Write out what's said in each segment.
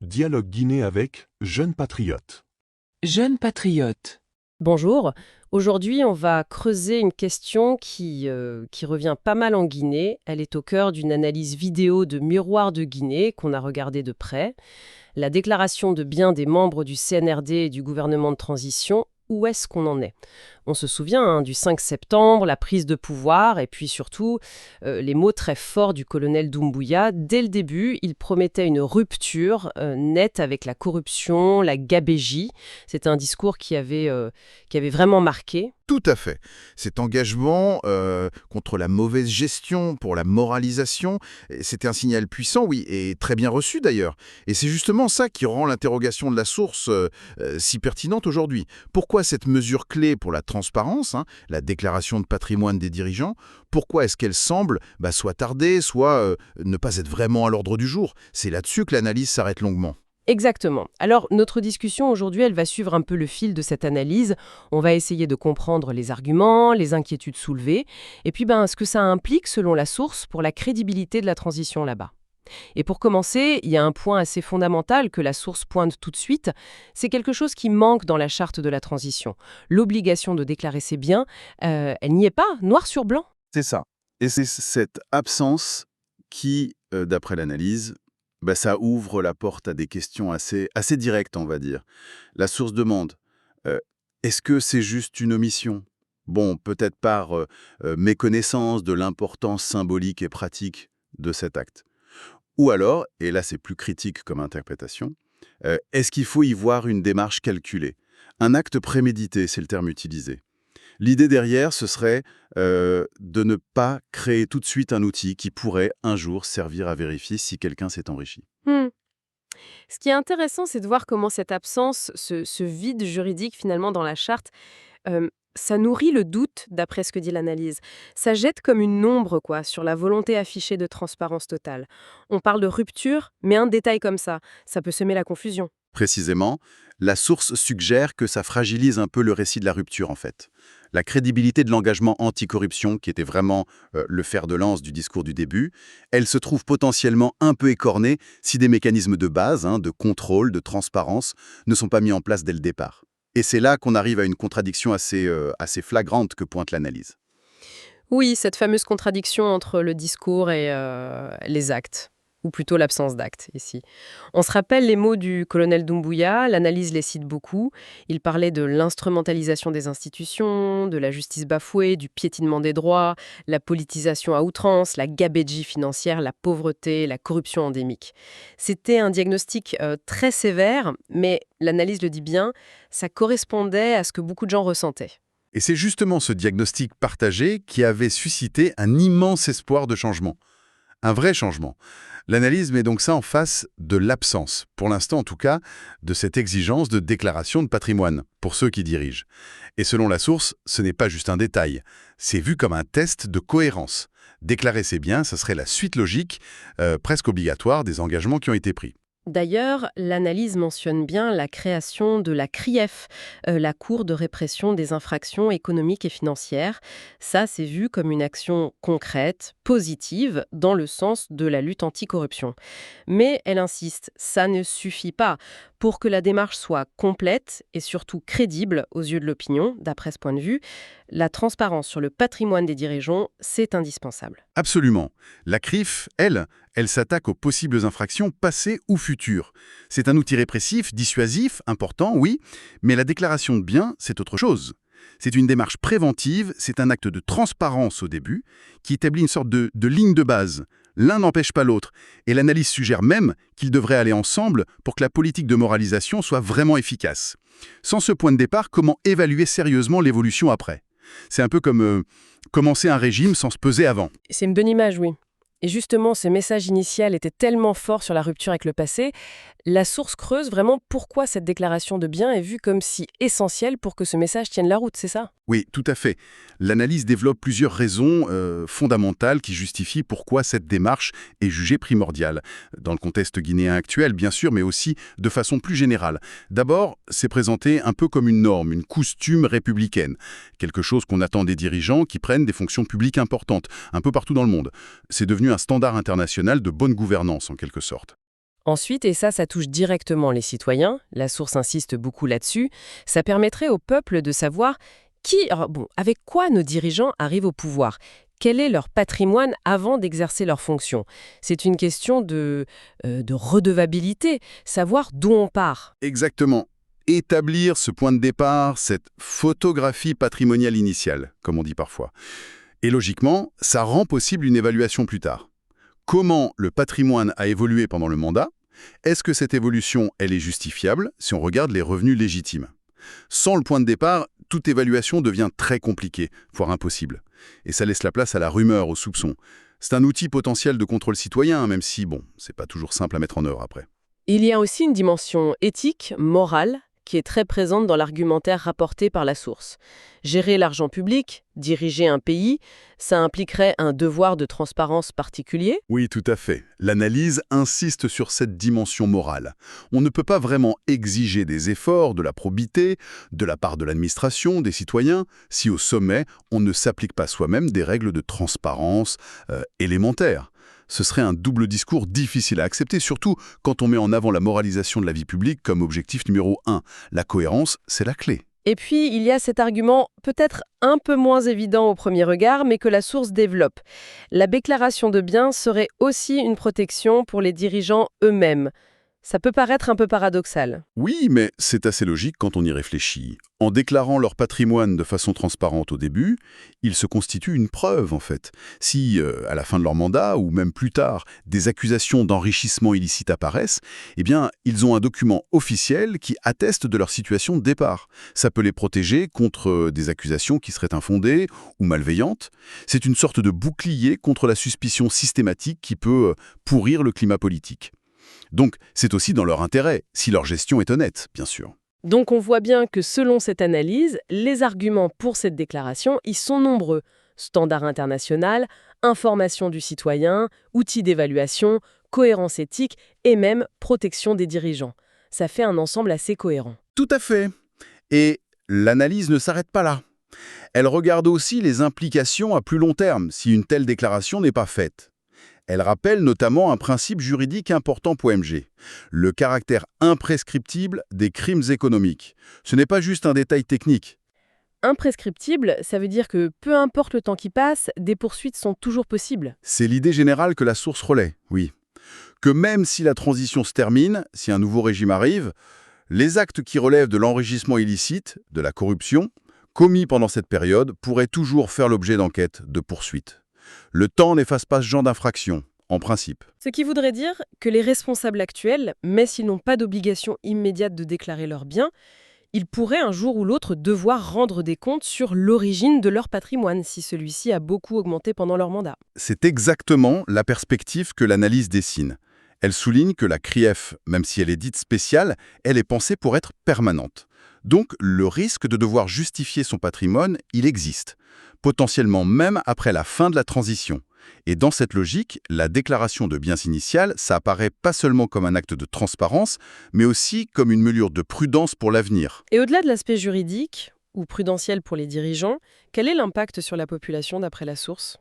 Dialogue Guinée avec Jeunes Patriotes. Jeunes patriotes. Bonjour, aujourd'hui on va creuser une question qui revient pas mal en Guinée. Elle est au cœur d'une analyse vidéo de Miroir de Guinée qu'on a regardée de près. La déclaration de biens des membres du CNRD et du gouvernement de transition, où est-ce qu'on en est? On se souvient du 5 septembre, la prise de pouvoir et puis surtout les mots très forts du colonel Doumbouya. Dès le début, il promettait une rupture nette avec la corruption, la gabégie. C'était un discours qui avait vraiment marqué. Tout à fait. Cet engagement contre la mauvaise gestion, pour la moralisation, c'était un signal puissant, oui, et très bien reçu d'ailleurs. Et c'est justement ça qui rend l'interrogation de la source si pertinente aujourd'hui. Pourquoi cette mesure clé pour la transparence, la déclaration de patrimoine des dirigeants, pourquoi est-ce qu'elle semble soit tarder, soit ne pas être vraiment à l'ordre du jour? C'est là-dessus que l'analyse s'arrête longuement. Exactement. Alors, notre discussion aujourd'hui, elle va suivre un peu le fil de cette analyse. On va essayer de comprendre les arguments, les inquiétudes soulevées, et puis ce que ça implique, selon la source, pour la crédibilité de la transition là-bas. Et pour commencer, il y a un point assez fondamental que la source pointe tout de suite, c'est quelque chose qui manque dans la charte de la transition. L'obligation de déclarer ses biens, elle n'y est pas, noir sur blanc. C'est ça. Et c'est cette absence qui, d'après l'analyse, ça ouvre la porte à des questions assez directes, on va dire. La source demande, est-ce que c'est juste une omission? Bon, peut-être par méconnaissance de l'importance symbolique et pratique de cet acte. Ou alors, et là c'est plus critique comme interprétation, est-ce qu'il faut y voir une démarche calculée? Un acte prémédité, c'est le terme utilisé. L'idée derrière, ce serait de ne pas créer tout de suite un outil qui pourrait un jour servir à vérifier si quelqu'un s'est enrichi. Ce qui est intéressant, c'est de voir comment cette absence, ce vide juridique finalement dans la charte, ça nourrit le doute, d'après ce que dit l'analyse. Ça jette comme une ombre sur la volonté affichée de transparence totale. On parle de rupture, mais un détail comme ça peut semer la confusion. Précisément, la source suggère que ça fragilise un peu le récit de la rupture en fait. La crédibilité de l'engagement anticorruption, qui était vraiment le fer de lance du discours du début, elle se trouve potentiellement un peu écornée si des mécanismes de base, de contrôle, de transparence, ne sont pas mis en place dès le départ. Et c'est là qu'on arrive à une contradiction assez flagrante que pointe l'analyse. Oui, cette fameuse contradiction entre le discours et les actes. Ou plutôt l'absence d'actes, ici. On se rappelle les mots du colonel Doumbouya, l'analyse les cite beaucoup. Il parlait de l'instrumentalisation des institutions, de la justice bafouée, du piétinement des droits, la politisation à outrance, la gabégie financière, la pauvreté, la corruption endémique. C'était un diagnostic très sévère, mais l'analyse le dit bien, ça correspondait à ce que beaucoup de gens ressentaient. Et c'est justement ce diagnostic partagé qui avait suscité un immense espoir de changement. Un vrai changement. L'analyse met donc ça en face de l'absence, pour l'instant en tout cas, de cette exigence de déclaration de patrimoine, pour ceux qui dirigent. Et selon la source, ce n'est pas juste un détail, c'est vu comme un test de cohérence. Déclarer ses biens, ça serait la suite logique, presque obligatoire, des engagements qui ont été pris. D'ailleurs, l'analyse mentionne bien la création de la CRIEF, la Cour de répression des infractions économiques et financières. Ça, c'est vu comme une action concrète, positive, dans le sens de la lutte anticorruption. Mais elle insiste, ça ne suffit pas. Pour que la démarche soit complète et surtout crédible aux yeux de l'opinion, d'après ce point de vue, la transparence sur le patrimoine des dirigeants, c'est indispensable. Absolument. La CRIF, elle s'attaque aux possibles infractions passées ou futures. C'est un outil répressif, dissuasif, important, oui, mais la déclaration de biens, c'est autre chose. C'est une démarche préventive, c'est un acte de transparence au début, qui établit une sorte de ligne de base. L'un n'empêche pas l'autre, et l'analyse suggère même qu'ils devraient aller ensemble pour que la politique de moralisation soit vraiment efficace. Sans ce point de départ, comment évaluer sérieusement l'évolution après? C'est un peu comme commencer un régime sans se peser avant. C'est une bonne image, oui. Et justement, ce message initial était tellement fort sur la rupture avec le passé, la source creuse vraiment pourquoi cette déclaration de biens est vue comme si essentielle pour que ce message tienne la route, c'est ça? Oui, tout à fait. L'analyse développe plusieurs raisons fondamentales qui justifient pourquoi cette démarche est jugée primordiale. Dans le contexte guinéen actuel, bien sûr, mais aussi de façon plus générale. D'abord, c'est présenté un peu comme une norme, une coutume républicaine. Quelque chose qu'on attend des dirigeants qui prennent des fonctions publiques importantes, un peu partout dans le monde. C'est devenu un standard international de bonne gouvernance, en quelque sorte. Ensuite, et ça touche directement les citoyens, la source insiste beaucoup là-dessus, ça permettrait au peuple de savoir avec quoi nos dirigeants arrivent au pouvoir. Quel est leur patrimoine avant d'exercer leurs fonctions? C'est une question de redevabilité, savoir d'où on part. Exactement. Établir ce point de départ, cette photographie patrimoniale initiale, comme on dit parfois. Et logiquement, ça rend possible une évaluation plus tard. Comment le patrimoine a évolué pendant le mandat? Est-ce que cette évolution, elle est justifiable si on regarde les revenus légitimes? Sans le point de départ, toute évaluation devient très compliquée, voire impossible. Et ça laisse la place à la rumeur, au soupçon. C'est un outil potentiel de contrôle citoyen, même si, c'est pas toujours simple à mettre en œuvre après. Il y a aussi une dimension éthique, morale, qui est très présente dans l'argumentaire rapporté par la source. Gérer l'argent public, diriger un pays, ça impliquerait un devoir de transparence particulier. Oui, tout à fait. L'analyse insiste sur cette dimension morale. On ne peut pas vraiment exiger des efforts, de la probité, de la part de l'administration, des citoyens, si au sommet, on ne s'applique pas soi-même des règles de transparence élémentaires. Ce serait un double discours difficile à accepter, surtout quand on met en avant la moralisation de la vie publique comme objectif numéro 1. La cohérence, c'est la clé. Et puis, il y a cet argument peut-être un peu moins évident au premier regard, mais que la source développe. La déclaration de biens serait aussi une protection pour les dirigeants eux-mêmes. Ça peut paraître un peu paradoxal. Oui, mais c'est assez logique quand on y réfléchit. En déclarant leur patrimoine de façon transparente au début, ils se constituent une preuve, en fait. Si, à la fin de leur mandat, ou même plus tard, des accusations d'enrichissement illicite apparaissent, eh bien, ils ont un document officiel qui atteste de leur situation de départ. Ça peut les protéger contre des accusations qui seraient infondées ou malveillantes. C'est une sorte de bouclier contre la suspicion systématique qui peut pourrir le climat politique. Donc, c'est aussi dans leur intérêt, si leur gestion est honnête, bien sûr. Donc on voit bien que selon cette analyse, les arguments pour cette déclaration, ils sont nombreux. Standard international, information du citoyen, outils d'évaluation, cohérence éthique et même protection des dirigeants. Ça fait un ensemble assez cohérent. Tout à fait. Et l'analyse ne s'arrête pas là. Elle regarde aussi les implications à plus long terme si une telle déclaration n'est pas faite. Elle rappelle notamment un principe juridique important pour OMG, le caractère imprescriptible des crimes économiques. Ce n'est pas juste un détail technique. Imprescriptible, ça veut dire que peu importe le temps qui passe, des poursuites sont toujours possibles. C'est l'idée générale que la source relaie, oui. Que même si la transition se termine, si un nouveau régime arrive, les actes qui relèvent de l'enrichissement illicite, de la corruption, commis pendant cette période, pourraient toujours faire l'objet d'enquêtes, de poursuites. Le temps n'efface pas ce genre d'infraction, en principe. Ce qui voudrait dire que les responsables actuels, même s'ils n'ont pas d'obligation immédiate de déclarer leurs biens, ils pourraient un jour ou l'autre devoir rendre des comptes sur l'origine de leur patrimoine, si celui-ci a beaucoup augmenté pendant leur mandat. C'est exactement la perspective que l'analyse dessine. Elle souligne que la CRIEF, même si elle est dite spéciale, elle est pensée pour être permanente. Donc, le risque de devoir justifier son patrimoine, il existe, potentiellement même après la fin de la transition. Et dans cette logique, la déclaration de biens initiale, ça apparaît pas seulement comme un acte de transparence, mais aussi comme une mesure de prudence pour l'avenir. Et au-delà de l'aspect juridique, ou prudentiel pour les dirigeants, quel est l'impact sur la population d'après la source ?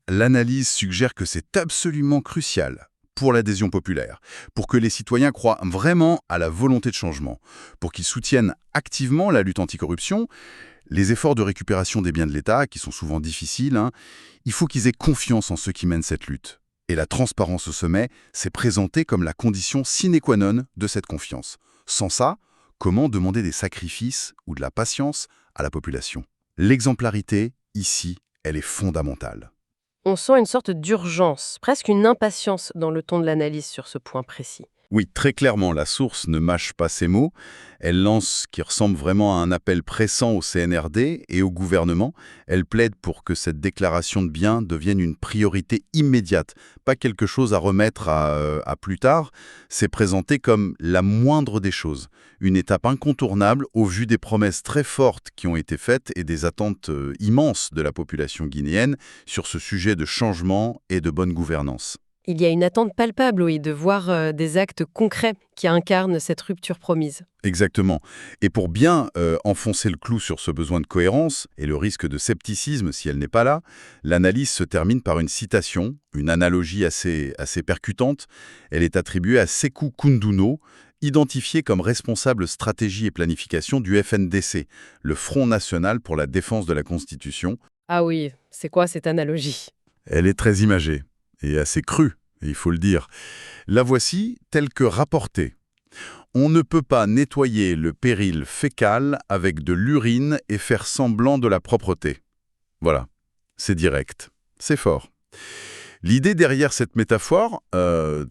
L'analyse suggère que c'est absolument crucial pour l'adhésion populaire, pour que les citoyens croient vraiment à la volonté de changement, pour qu'ils soutiennent activement la lutte anticorruption, les efforts de récupération des biens de l'État, qui sont souvent difficiles, il faut qu'ils aient confiance en ceux qui mènent cette lutte. Et la transparence au sommet, c'est présenté comme la condition sine qua non de cette confiance. Sans ça, comment demander des sacrifices ou de la patience à la population? L'exemplarité, ici, elle est fondamentale. On sent une sorte d'urgence, presque une impatience dans le ton de l'analyse sur ce point précis. Oui, très clairement, la source ne mâche pas ses mots. Elle lance ce qui ressemble vraiment à un appel pressant au CNRD et au gouvernement. Elle plaide pour que cette déclaration de biens devienne une priorité immédiate, pas quelque chose à remettre à plus tard. C'est présenté comme la moindre des choses, une étape incontournable au vu des promesses très fortes qui ont été faites et des attentes immenses de la population guinéenne sur ce sujet de changement et de bonne gouvernance. Il y a une attente palpable, oui, de voir des actes concrets qui incarnent cette rupture promise. Exactement. Et pour bien enfoncer le clou sur ce besoin de cohérence et le risque de scepticisme si elle n'est pas là, l'analyse se termine par une citation, une analogie assez percutante. Elle est attribuée à Sekou Kounduno, identifié comme responsable stratégie et planification du FNDC, le Front national pour la défense de la Constitution. Ah oui, c'est quoi cette analogie? Elle est très imagée et assez crue, il faut le dire. La voici telle que rapportée. On ne peut pas nettoyer le péril fécal avec de l'urine et faire semblant de la propreté. Voilà, c'est direct, c'est fort. L'idée derrière cette métaphore,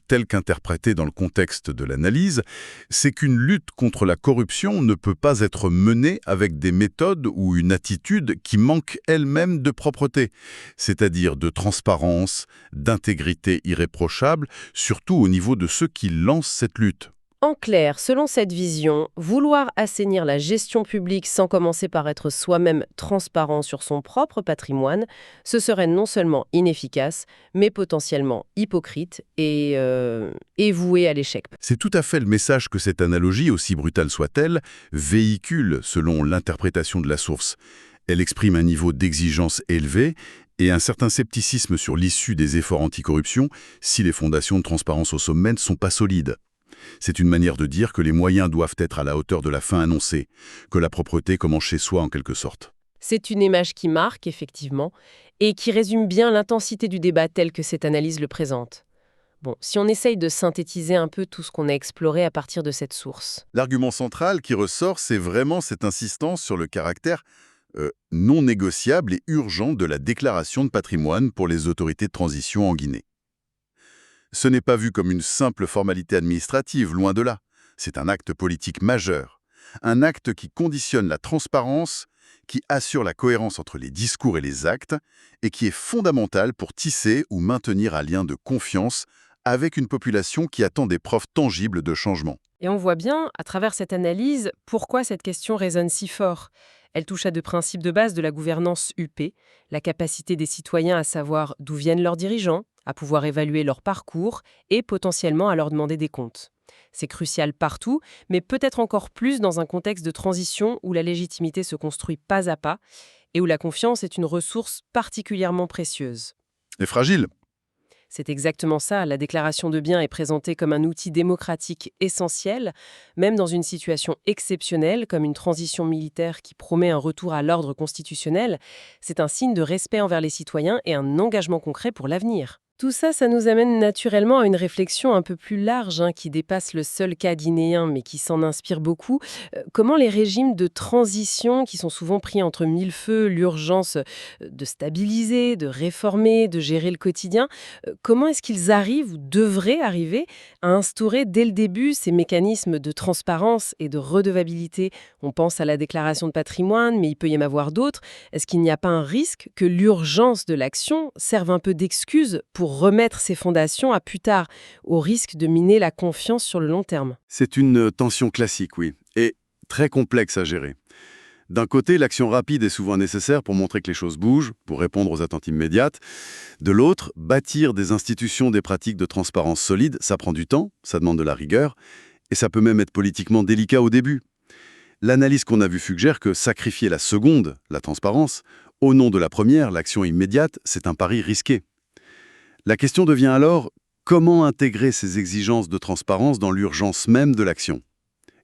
telle qu'interprétée dans le contexte de l'analyse, c'est qu'une lutte contre la corruption ne peut pas être menée avec des méthodes ou une attitude qui manquent elles-mêmes de propreté, c'est-à-dire de transparence, d'intégrité irréprochable, surtout au niveau de ceux qui lancent cette lutte. En clair, selon cette vision, vouloir assainir la gestion publique sans commencer par être soi-même transparent sur son propre patrimoine, ce serait non seulement inefficace, mais potentiellement hypocrite et voué à l'échec. C'est tout à fait le message que cette analogie, aussi brutale soit-elle, véhicule selon l'interprétation de la source. Elle exprime un niveau d'exigence élevé et un certain scepticisme sur l'issue des efforts anticorruption si les fondations de transparence au sommet ne sont pas solides. C'est une manière de dire que les moyens doivent être à la hauteur de la fin annoncée, que la propreté commence chez soi en quelque sorte. C'est une image qui marque, effectivement, et qui résume bien l'intensité du débat tel que cette analyse le présente. Bon, si on essaye de synthétiser un peu tout ce qu'on a exploré à partir de cette source. L'argument central qui ressort, c'est vraiment cette insistance sur le caractère non négociable et urgent de la déclaration de patrimoine pour les autorités de transition en Guinée. Ce n'est pas vu comme une simple formalité administrative, loin de là. C'est un acte politique majeur. Un acte qui conditionne la transparence, qui assure la cohérence entre les discours et les actes, et qui est fondamental pour tisser ou maintenir un lien de confiance avec une population qui attend des preuves tangibles de changement. Et on voit bien, à travers cette analyse, pourquoi cette question résonne si fort. Elle touche à deux principes de base de la gouvernance UP, la capacité des citoyens à savoir d'où viennent leurs dirigeants, à pouvoir évaluer leur parcours et potentiellement à leur demander des comptes. C'est crucial partout, mais peut-être encore plus dans un contexte de transition où la légitimité se construit pas à pas et où la confiance est une ressource particulièrement précieuse. Et fragile. C'est exactement ça, la déclaration de biens est présentée comme un outil démocratique essentiel, même dans une situation exceptionnelle comme une transition militaire qui promet un retour à l'ordre constitutionnel. C'est un signe de respect envers les citoyens et un engagement concret pour l'avenir. Tout ça, ça nous amène naturellement à une réflexion un peu plus large, qui dépasse le seul cas guinéen, mais qui s'en inspire beaucoup. Comment les régimes de transition, qui sont souvent pris entre mille feux, l'urgence de stabiliser, de réformer, de gérer le quotidien, comment est-ce qu'ils arrivent ou devraient arriver à instaurer dès le début ces mécanismes de transparence et de redevabilité? On pense à la déclaration de patrimoine, mais il peut y en avoir d'autres. Est-ce qu'il n'y a pas un risque que l'urgence de l'action serve un peu d'excuse pour remettre ces fondations à plus tard, au risque de miner la confiance sur le long terme? C'est une tension classique, oui, et très complexe à gérer. D'un côté, l'action rapide est souvent nécessaire pour montrer que les choses bougent, pour répondre aux attentes immédiates. De l'autre, bâtir des institutions, des pratiques de transparence solides, ça prend du temps, ça demande de la rigueur, et ça peut même être politiquement délicat au début. L'analyse qu'on a vue suggère que sacrifier la seconde, la transparence, au nom de la première, l'action immédiate, c'est un pari risqué. La question devient alors, comment intégrer ces exigences de transparence dans l'urgence même de l'action?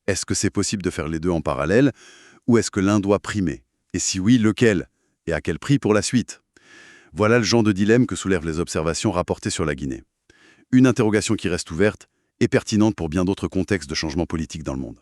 Est-ce que c'est possible de faire les deux en parallèle, ou est-ce que l'un doit primer? Et si oui, lequel? Et à quel prix pour la suite? Voilà le genre de dilemme que soulèvent les observations rapportées sur la Guinée. Une interrogation qui reste ouverte et pertinente pour bien d'autres contextes de changement politique dans le monde.